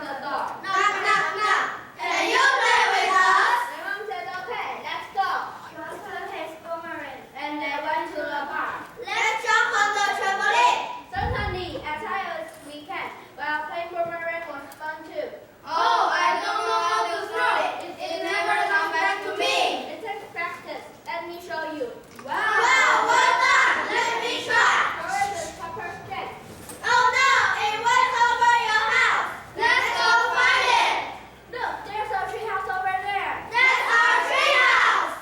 the door. Knock, knock, knock. Can you play with us? My mom said, okay, let's go. Ross put his boomerang. And they went to the park. Let's jump on the trampoline. Certainly, as high as we can. Well, playing boomerang was fun too. Oh, I don't know how to throw it. It never comes back to me. It takes practice. Let me show you. Wow, well done. Let me try. Where is the Pepper's cake? Oh no, it went over your house. Let's go find it. Look, there's a tree house over there. That's our tree house.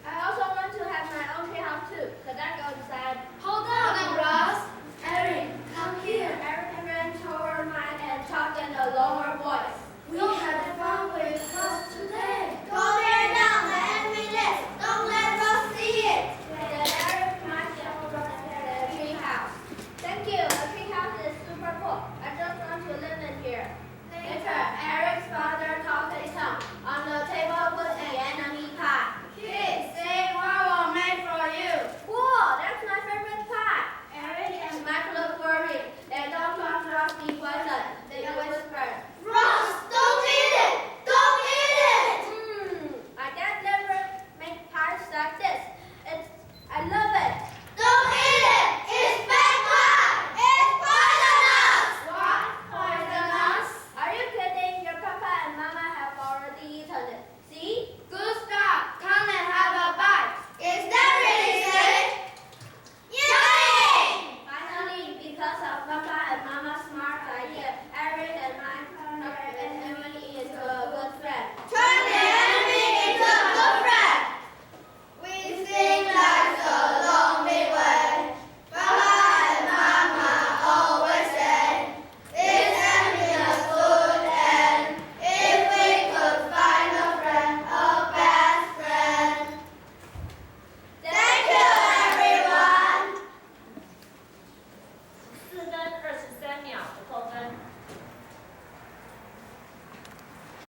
I also want to have my own tree house too. Could I go inside? Hold on, Ross. Eric, come here. Eric ran toward mine and talked in a lower voice. We had fun with us today. Go tear down the enemy list. Don't let Ross see it. Then Eric marched over to the tree house. Thank you. The tree house is super cool. I just want to live in here. Later, Eric's father talked his tongue. On the table was an enemy pie. Kids, say what was made for you. Cool, that's my favorite pie. Eric and Mike looked worried. They don't want Ross be poisoned. They whispered, Ross, don't eat it. Don't eat it. My dad never made pies like this. I love it. Don't eat it. It's bad pie. It's poisonous. What? Poisonous? Are you kidding? Your papa and mama have already eaten it. See? Good stuff. Come and have a bite. Is that really safe? Yummy! Finally, because of papa